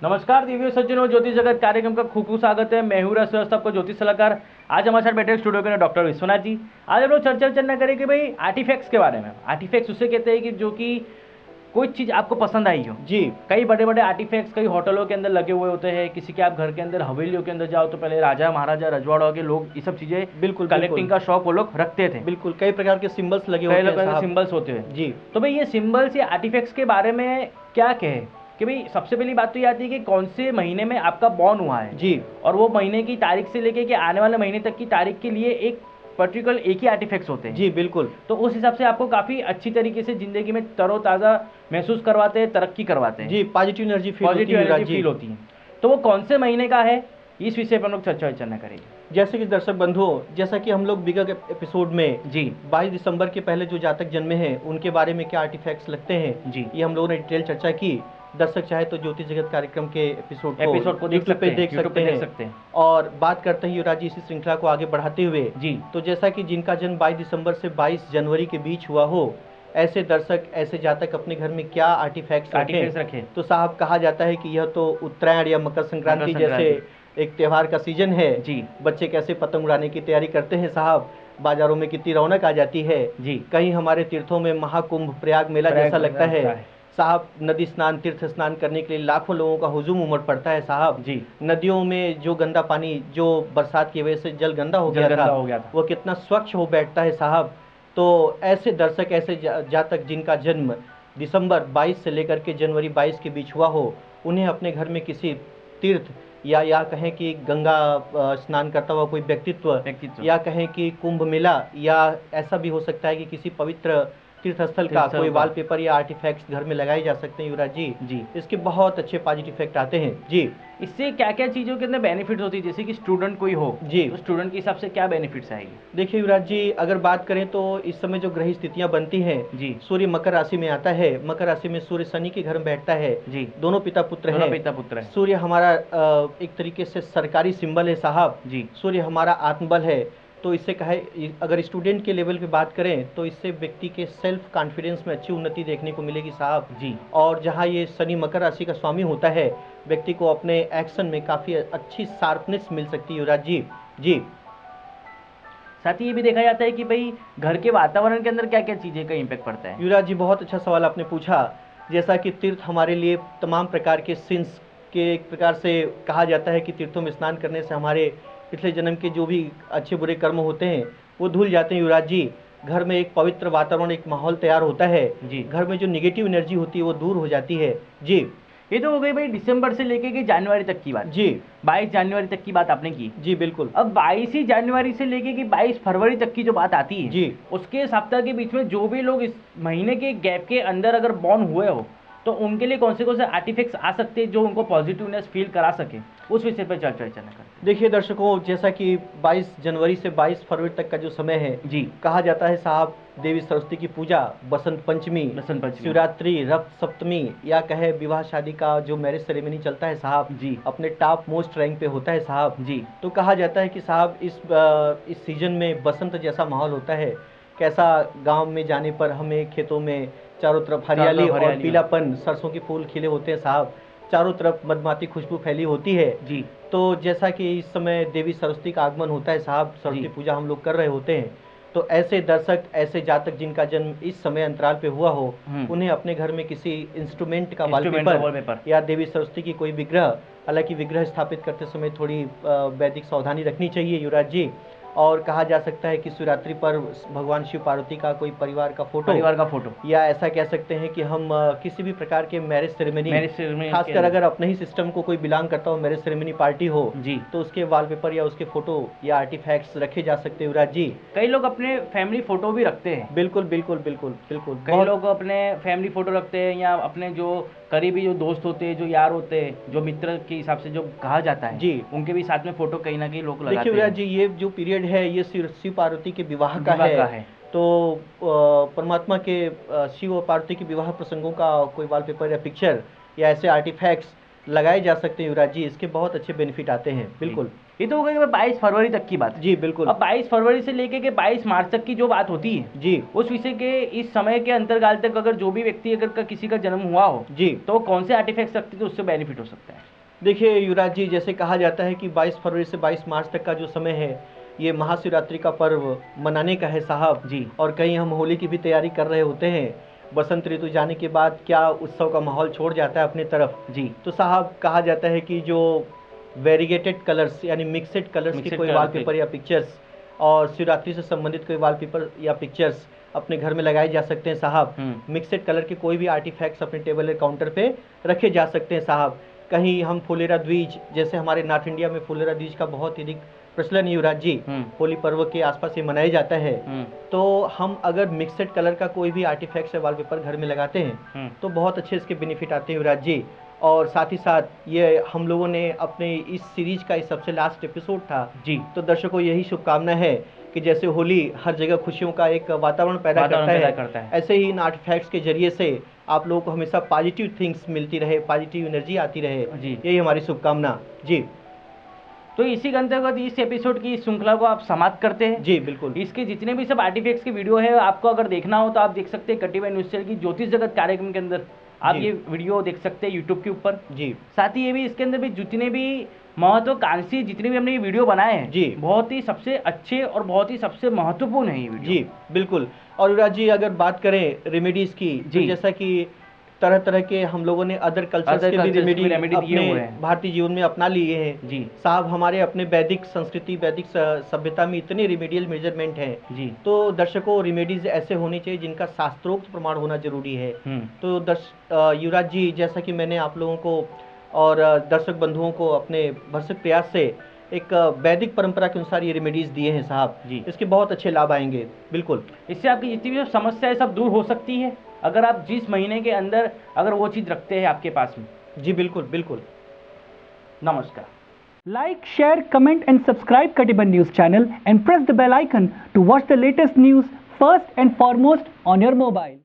नमस्कार दिव्य सज्जनों, ज्योतिष जगत कार्यक्रम का खूब खूब स्वागत है। मैं हूं रस आपको ज्योतिष सलाहकार। आज हमारे साथ बैठे स्टूडियो के डॉक्टर विश्वनाथ जी। आज हम लोग चर्चा करेंगे भाई आर्टिफैक्ट्स के बारे में। आर्टिफैक्ट्स उसे कहते हैं कि जो कि कोई चीज़ आपको पसंद आई हो जी। कई बड़े बड़े आर्टिफैक्ट्स कई होटलों के अंदर लगे हुए होते हैं। किसी के आप घर के अंदर हवेलियों के अंदर जाओ तो पहले राजा महाराजा रजवाड़ों के लोग ये सब चीज़ें बिल्कुल कलेक्टिंग का शौक वो लोग रखते थे। बिल्कुल कई प्रकार के सिंबल्स लगे होते हैं साहब। सिंबल्स होते हैं जी। तो भाई ये सिंबल्स या आर्टिफैक्ट्स के बारे में क्या कहे कि भाई सबसे पहली बात तो ये आती है कि कौन से महीने में आपका बॉर्न हुआ है जी। और वो महीने की तारीख से लेके कि आने वाले महीने तक की तारीख के लिए एक पर्टिकुलर एक ही आर्टिफैक्ट्स होते हैं। जी बिल्कुल। तो उस हिसाब से आपको काफ़ी अच्छी तरीके से ज़िंदगी में तरोताज़ा महसूस करवाते हैं, तरक्की करवाते हैं। जी, पॉजिटिव एनर्जी फील होती है। तो वो कौन से महीने का है, इस विषय पर हम लोग चर्चा करेंगे। जैसे कि दर्शक बंधुओं, जैसा कि हम लोग विगत एपिसोड में जी 22 दिसंबर के पहले जो जातक जन्मे हैं उनके बारे में क्या आर्टिफैक्ट्स लगते हैं जी, ये हम लोगों ने डिटेल चर्चा की। दर्शक चाहे तो ज्योतिष जगत कार्यक्रम के एपिसोड को देख सकते हैं और बात करते हैं युवराज जी इसी श्रृंखला को आगे बढ़ाते हुए। जी तो जैसा कि जिनका जन्म 22 दिसंबर से 22 जनवरी के बीच हुआ हो, ऐसे दर्शक ऐसे जातक अपने घर में क्या आर्टिफैक्ट्स रखें। तो साहब कहा जाता है कि यह तो उत्तरायण या मकर संक्रांति जैसे एक त्योहार का सीजन है जी। बच्चे कैसे पतंग उड़ाने की तैयारी करते हैं साहब, बाजारों में कितनी रौनक आ जाती है जी। कहीं हमारे तीर्थों में महाकुंभ प्रयाग मेला जैसा लगता है साहब। नदी स्नान तीर्थ स्नान करने के लिए लाखों लोगों का हुजूम उमड़ पड़ता है साहब जी। नदियों में जो गंदा पानी जो बरसात की वजह से जल गंदा हो गया था वो कितना स्वच्छ हो बैठता है साहब। तो ऐसे दर्शक ऐसे जातक जिनका जन्म दिसंबर 22 से लेकर के जनवरी 22 के बीच हुआ हो, उन्हें अपने घर में किसी तीर्थ या कहें कि गंगा स्नान करता हुआ कोई व्यक्तित्व या कहें कि कुंभ मेला या ऐसा भी हो सकता है कि किसी पवित्र तीर्थ स्थल का कोई वॉलपेपर या आर्टिफैक्ट्स घर में लगाए जा सकते हैं युवराज जी। इसके बहुत अच्छे पॉजिटिव इफेक्ट आते हैं जी। इससे क्या क्या चीज़ों के अंदर बेनिफिट्स होती है, जैसे कि स्टूडेंट कोई हो जी तो स्टूडेंट के हिसाब से क्या बेनिफिट्स आएगी। देखिए युवराज जी, अगर बात करें तो इस समय जो ग्रह स्थितियां बनती हैं जी, सूर्य मकर राशि में आता है, मकर राशि में सूर्य शनि के घर में बैठता है जी। दोनों पिता पुत्र हैं। सूर्य हमारा एक तरीके से सरकारी सिंबल है साहब जी। सूर्य हमारा आत्मबल है। तो इससे कहे अगर स्टूडेंट के लेवल पे बात करें तो इससे व्यक्ति के सेल्फ कॉन्फिडेंस में अच्छी उन्नति देखने को मिलेगी साहब जी। और जहां ये शनि मकर राशि का स्वामी होता है, व्यक्ति को अपने एक्शन में काफ़ी अच्छी शार्पनेस मिल सकती है युवराज जी। जी साथ ही ये भी देखा जाता है कि भाई घर के वातावरण के अंदर क्या क्या चीज़ें का इम्पैक्ट पड़ता है। युवराज जी बहुत अच्छा सवाल आपने पूछा। जैसा कि तीर्थ हमारे लिए तमाम प्रकार के सिंस के एक प्रकार से कहा जाता है कि तीर्थों में स्नान करने से हमारे पिछले जन्म के जो भी अच्छे बुरे कर्म होते हैं वो धुल जाते हैं युवराज जी। घर में एक पवित्र वातावरण एक माहौल तैयार होता है जी। घर में जो निगेटिव एनर्जी होती है वो दूर हो जाती है जी। ये तो हो गई भाई दिसंबर से लेके कि जनवरी तक की बात जी। 22 जनवरी तक की बात आपने की जी बिल्कुल। अब 22 जनवरी से लेके कि 22 फरवरी तक की जो बात आती है जी, उसके सप्ताह के बीच में जो भी लोग इस महीने के गैप के अंदर अगर बॉर्न हुए हो तो उनके लिए कौन से आर्टिफैक्ट्स आ सकते हैं जो उनको पॉजिटिवनेस फील करा सके, उस विषय पर चर्चा करते हैं। देखिए दर्शकों, जैसा कि 22 जनवरी से 22 फरवरी तक का जो समय है जी, कहा जाता है साहब देवी सरस्वती की पूजा, बसंत पंचमी, शिवरात्रि, रथ सप्तमी या कहे विवाह शादी का जो मैरिज सेरेमनी चलता है साहब जी अपने टॉप मोस्ट रैंक पे होता है साहब जी। तो कहा जाता है कि साहब इस सीजन में बसंत जैसा माहौल होता है। कैसा गांव में जाने पर हमें खेतों में चारों तरफ हरियाली और पीलापन, सरसों के फूल खिले होते हैं साहब, चारों तरफ मधुमाती खुशबू फैली होती है जी। तो जैसा कि इस समय देवी सरस्वती का आगमन होता है साहब, सरस्वती पूजा हम लोग कर रहे होते हैं। तो ऐसे दर्शक ऐसे जातक जिनका जन्म इस समय अंतराल पे हुआ हो उन्हें अपने घर में किसी इंस्ट्रूमेंट का वॉलपेपर या देवी सरस्वती की कोई विग्रह, हालांकि विग्रह स्थापित करते समय थोड़ी वैदिक सावधानी रखनी चाहिए युवराज जी। और कहा जा सकता है कि शिवरात्रि पर भगवान शिव पार्वती का कोई परिवार का फोटो या ऐसा कह सकते हैं कि हम किसी भी प्रकार के मैरिज सेरेमनी खासकर अगर अपने ही सिस्टम को कोई बिलोंग करता हो, मैरिज सेरेमनी पार्टी हो जी, तो उसके वॉलपेपर या उसके फोटो या आर्टिफैक्ट्स रखे जा सकते हैं युवराज जी। कई लोग अपने फैमिली फोटो भी रखते हैं। बिल्कुल बिल्कुल बिल्कुल बिल्कुल। कई लोग अपने फैमिली फोटो रखते हैं या अपने जो करीबी जो दोस्त होते हैं, जो यार होते हैं, जो मित्र के हिसाब से जो कहा जाता है जी, उनके भी साथ में फोटो कहीं ना कहीं लोग लगाते हैं। देखिए विराज जी, ये जो पीरियड है ये शिव पार्वती के विवाह का है। तो परमात्मा के शिव और पार्वती के विवाह प्रसंगों का कोई वॉलपेपर या पिक्चर या ऐसे आर्टिफैक्ट्स लगाए जा सकते हैं युवराज जी। इसके बहुत अच्छे बेनिफिट आते हैं। बिल्कुल। ये तो हो गई 22 फरवरी तक की बात जी बिल्कुल। अब 22 फरवरी से लेके के 22 मार्च तक की जो बात होती है जी, उस विषय के इस समय के अंतर्गत तक अगर जो भी व्यक्ति अगर किसी का जन्म हुआ हो जी, तो कौन से आर्टिफैक्ट्स रखते तो उससे बेनिफिट हो सकता है। देखिए युवराज जी, जैसे कहा जाता है कि 22 फरवरी से 22 मार्च तक का जो समय है ये महाशिवरात्रि का पर्व मनाने का है साहब जी। और कहीं हम होली की भी तैयारी कर रहे होते हैं। बसंत ऋतु जाने के बाद क्या उत्सव का माहौल छोड़ जाता है अपनी तरफ। जी। तो साहब कहा जाता है कि जो वेरीगेटेड कलर्स यानी मिक्सड कलर्स के कोई वॉलपेपर या पिक्चर्स और शिवरात्रि से संबंधित कोई वॉलपेपर या पिक्चर्स अपने घर में लगाए जा सकते हैं साहब। मिक्सड कलर के कोई भी आर्टिफैक्ट्स अपने टेबल या काउंटर पे रखे जा सकते हैं साहब। कहीं हम फुलेरा द्विज, जैसे हमारे नॉर्थ इंडिया में फुलेरा द्विज का बहुत ही अधिक प्रचलन युवराज जी, होली पर्व के आसपास ये मनाया जाता है। तो हम अगर मिक्सड कलर का कोई भी आर्टिफैक्ट्स या वॉलपेपर घर में लगाते हैं तो बहुत अच्छे इसके बेनिफिट आते हैं युवराज जी। और साथ ही साथ ये हम लोगों ने अपने इस सीरीज का इस सबसे लास्ट एपिसोड था जी, तो दर्शकों को यही शुभकामना है कि जैसे होली हर जगह खुशियों का एक वातावरण पैदा करता है, ऐसे ही इन आर्टिफैक्ट्स के जरिए से आप लोगों को हमेशा पॉजिटिव थिंग्स मिलती रहे, पॉजिटिव एनर्जी आती रहे, यही हमारी शुभकामना जी। तो इसी के अंतर्गत इस एपिसोड की श्रृंखला को आप समाप्त करते हैं। जी बिल्कुल। इसके जितने भी सब आर्टिफैक्ट्स की वीडियो है आपको अगर देखना हो तो आप देख सकते हैं कटिबा न्यूज चैनल की ज्योतिष जगत कार्यक्रम के अंदर आप ये वीडियो देख सकते हैं यूट्यूब के ऊपर जी। साथ ही ये भी इसके अंदर भी जितने भी महत्वाकांक्षी जितने भी हमने ये वीडियो बनाए हैं जी, बहुत ही सबसे अच्छे और बहुत ही सबसे महत्वपूर्ण है ये वीडियो जी बिल्कुल। और युवराज जी अगर बात करें रेमेडीज की जी, तो जैसा कि तरह तरह के हम लोगों ने अदर कल्चर्स के भी रेमेडी अपने भारतीय जीवन में अपना लिए हैं जी साहब। हमारे अपने वैदिक संस्कृति वैदिक सभ्यता में इतने रिमेडियल मेजरमेंट हैं जी, तो दर्शकों रेमेडीज ऐसे होनी चाहिए जिनका शास्त्रोक्त प्रमाण होना जरूरी है। तो युवराज जी जैसा कि मैंने आप लोगों को और दर्शक बंधुओं को अपने भरसक प्रयास से एक वैदिक परंपरा के अनुसार ये रेमेडीज दिए हैं साहब जी, इसके बहुत अच्छे लाभ आएंगे बिल्कुल। इससे आपकी जितनी भी समस्या है सब दूर हो सकती है अगर आप जिस महीने के अंदर अगर वो चीज़ रखते हैं आपके पास में जी बिल्कुल बिल्कुल। नमस्कार। Like, share, comment and subscribe Katiban News channel and press the bell icon to watch the latest news first and foremost on your mobile.